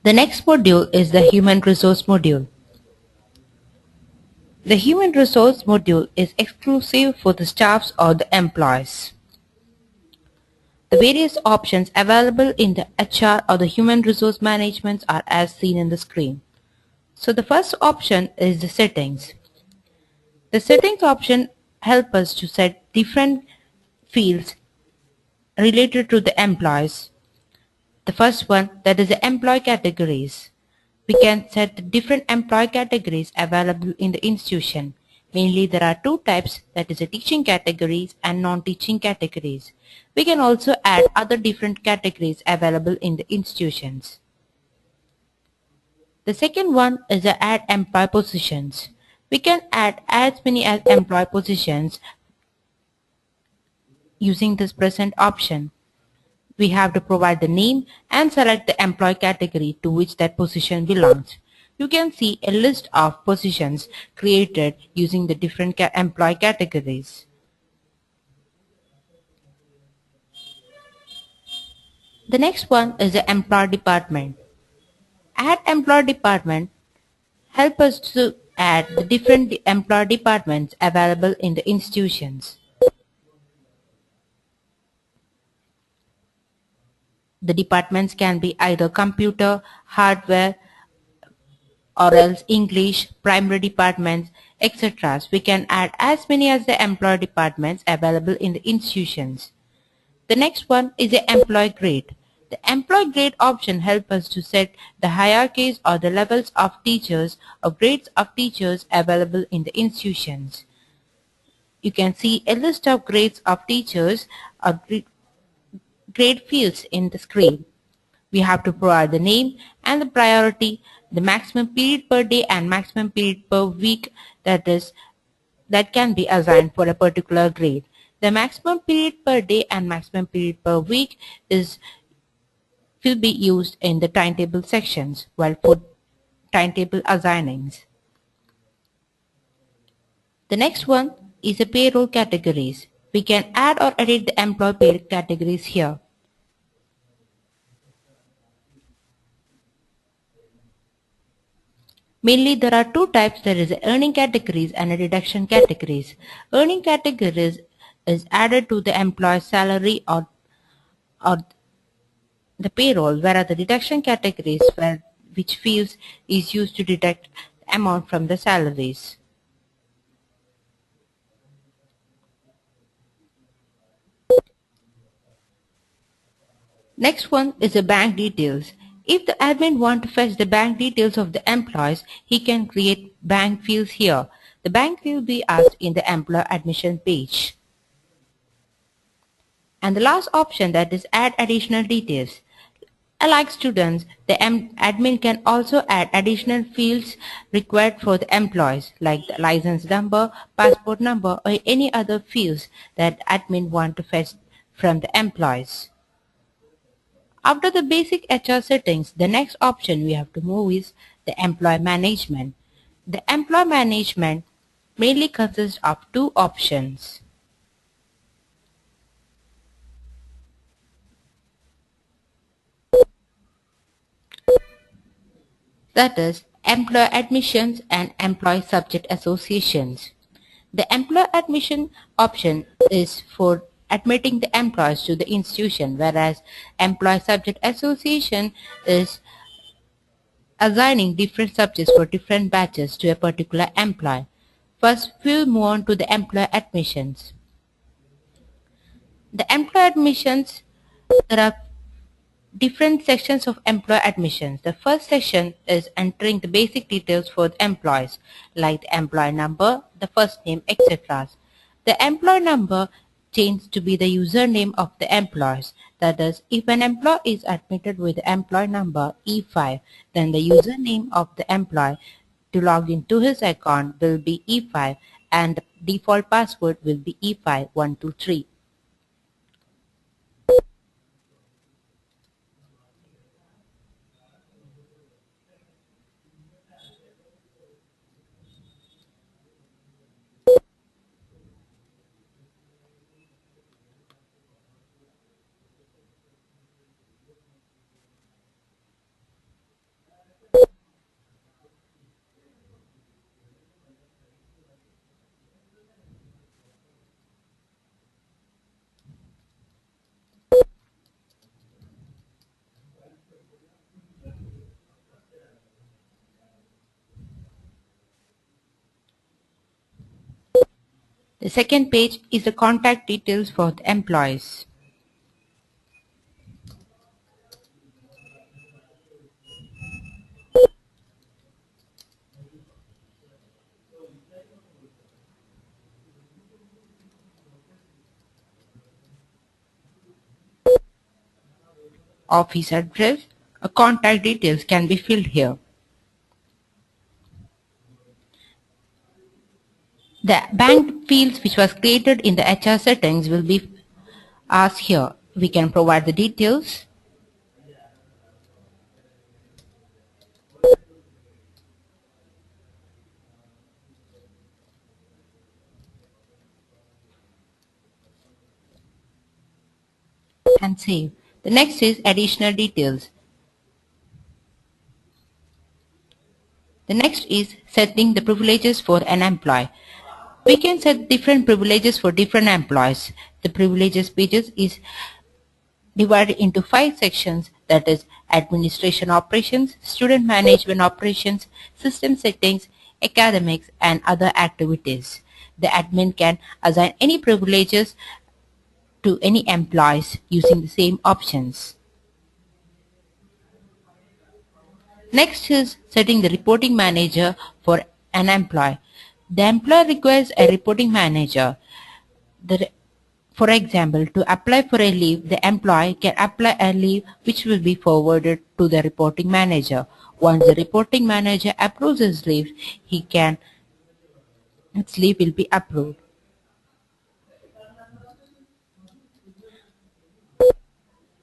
The next module is the Human Resource module. The Human Resource module is exclusive for the staffs or the employees. The various options available in the HR or the Human Resource Management are as seen in the screen. So the first option is the settings. The settings option help us to set different fields related to the employees. The first one, that is the employee categories. We can set the different employee categories available in the institution. Mainly there are two types, that is the teaching categories and non-teaching categories. We can also add other different categories available in the institutions. The second one is the add employee positions. We can add as many as employee positions using this present option. We have to provide the name and select the employee category to which that position belongs. You can see a list of positions created using the different employee categories. The next one is the employee department. Add employee department help us to add the different employee departments available in the institutions. The departments can be either computer, hardware, or else English, primary departments, etc. We can add as many as the employee departments available in the institutions. The next one is the employee grade. The employee grade option helps us to set the hierarchies or the levels of teachers or grades of teachers available in the institutions. You can see a list of grades of teachers or grade fields in the screen. We have to provide the name and the priority, the maximum period per day and maximum period per week that can be assigned for a particular grade. The maximum period per day and maximum period per week will be used in the timetable sections while for timetable assignings. The next one is the payroll categories. We can add or edit the employee payroll categories here. Mainly there are two types, there is earning categories and a deduction categories. Earning categories is added to the employee's salary or the payroll, whereas the deduction categories which fields is used to deduct the amount from the salaries. Next one is the bank details. If the admin want to fetch the bank details of the employees, he can create bank fields here. The bank will be asked in the employee admission page. And the last option, that is add additional details. Like students, the admin can also add additional fields required for the employees like the license number, passport number or any other fields that admin want to fetch from the employees. After the basic HR settings, the next option we have to move is the employee management. The employee management mainly consists of two options. That is, employee admissions and employee subject associations. The employee admission option is for admitting the employees to the institution, whereas employee subject association is assigning different subjects for different batches to a particular employee. First, we'll move on to the employee admissions. The employee admissions, there are different sections of employee admissions. The first section is entering the basic details for the employees, like the employee number, the first name, etc. The employee number changed to be the username of the employees. That is, if an employee is admitted with the employee number E5, then the username of the employee to log into his account will be E5 and the default password will be E5123. The second page is the contact details for the employees. Office address, contact details can be filled here. The bank fields which was created in the HR settings will be asked here. We can provide the details and save. The next is additional details. The next is setting the privileges for an employee. We can set different privileges for different employees. The privileges pages is divided into 5 sections, that is administration operations, student management operations, system settings, academics and other activities. The admin can assign any privileges to any employees using the same options. Next is setting the reporting manager for an employee. The employer requires a reporting manager. The For example, to apply for a leave, the employee can apply a leave which will be forwarded to the reporting manager. Once the reporting manager approves his leave, its leave will be approved.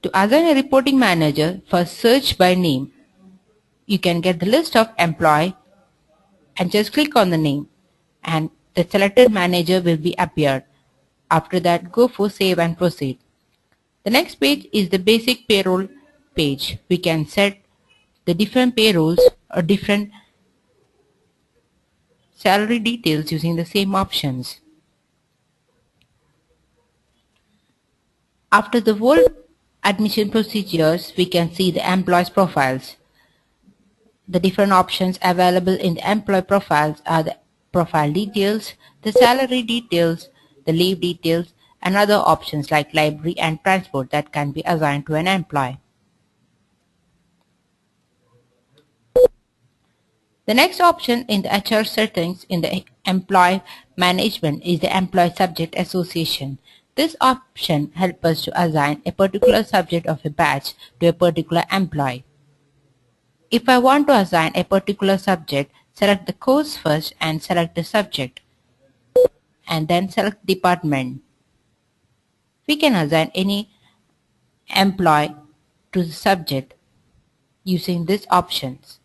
To assign a reporting manager, first search by name. You can get the list of employee and just click on the name and the selected manager will be appeared. After that, go for save and proceed. The next page is the basic payroll page. We can set the different payrolls or different salary details using the same options. After the whole admission procedures, we can see the employees' profiles. The different options available in the employee profiles are the profile details, the salary details, the leave details, and other options like library and transport that can be assigned to an employee. The next option in the HR settings in the employee management is the employee subject association. This option helps us to assign a particular subject of a batch to a particular employee. If I want to assign a particular subject, select the course first and select the subject, and then select department. We can assign any employee to the subject using these options.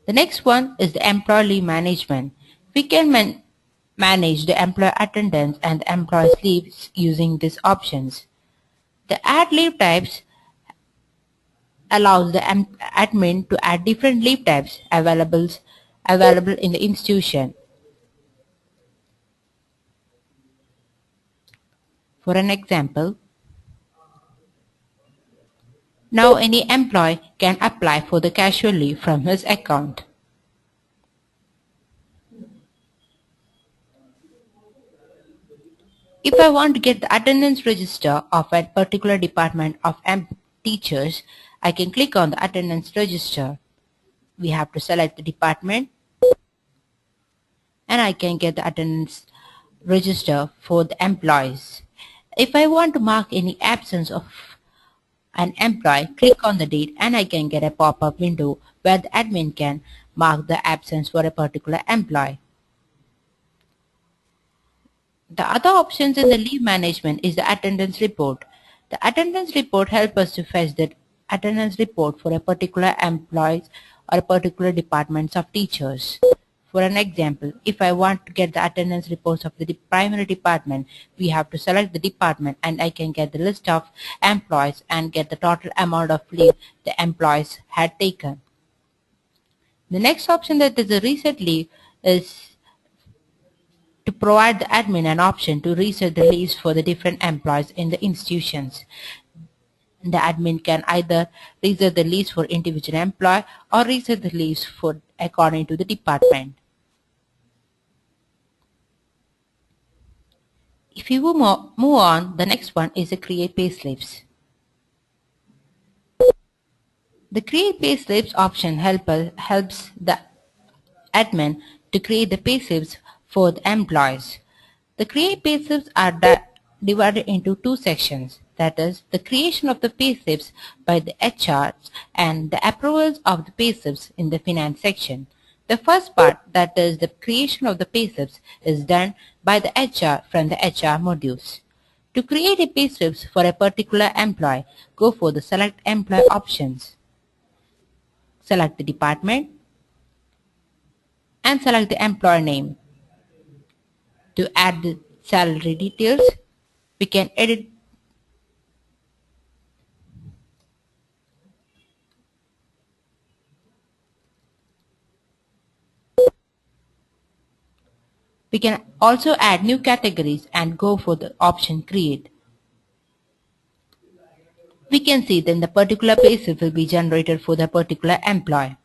The next one is the employee leave management. We can manage the employee attendance and the employee's leaves using these options. The add leave types allows the admin to add different leave types available in the institution. For an example, now any employee can apply for the casual leave from his account. If I want to get the attendance register of a particular department of teachers, I can click on the attendance register. We have to select the department and I can get the attendance register for the employees. If I want to mark any absence of an employee, click on the date and I can get a pop-up window where the admin can mark the absence for a particular employee. The other options in the leave management is the attendance report. The attendance report helps us to fetch the attendance report for a particular employees or a particular departments of teachers. For an example, if I want to get the attendance reports of the primary department, we have to select the department and I can get the list of employees and get the total amount of leave the employees had taken. The next option that is a reset leave is to provide the admin an option to reset the leaves for the different employees in the institutions. The admin can either reset the leaves for individual employee or reset the leaves for according to the department. If you move on, the next one is the create payslips. The create payslips option helps the admin to create the payslips for the employees. The create payslips are divided into two sections, that is, the creation of the payslips by the HR and the approvals of the payslips in the finance section. The first part, that is the creation of the payslips, is done by the HR from the HR modules. To create a payslips for a particular employee, go for the select employee options. Select the department and select the employer name. To add the salary details, we can edit. We can also add new categories and go for the option create. We can see then the particular payslip will be generated for the particular employee.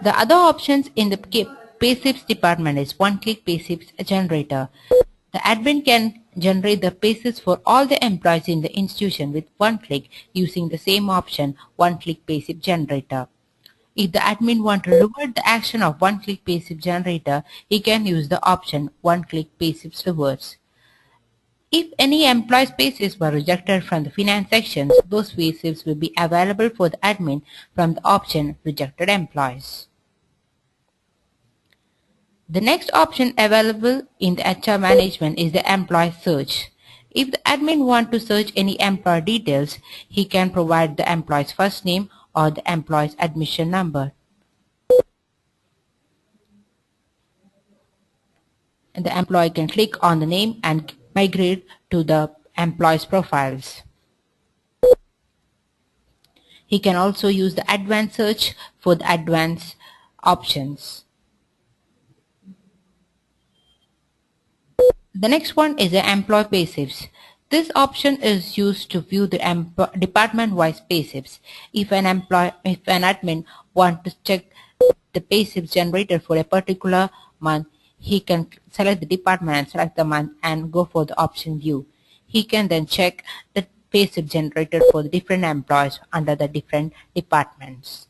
The other options in the payslips department is one-click payslips generator. The admin can generate the payslips for all the employees in the institution with one click using the same option, one-click payslip generator. If the admin wants to revert the action of one-click payslip generator, he can use the option one-click payslips reverse. If any employee's payslips were rejected from the finance sections, those payslips will be available for the admin from the option rejected employees. The next option available in the HR management is the employee search. If the admin wants to search any employee details, he can provide the employee's first name or the employee's admission number. And the employee can click on the name and migrate to the employee's profiles. He can also use the advanced search for the advanced options. The next one is the employee payslips. This option is used to view the department-wise payslips. If an admin wants to check the payslips generated for a particular month, he can select the department and select the month and go for the option view. He can then check the payslip generated for the different employees under the different departments.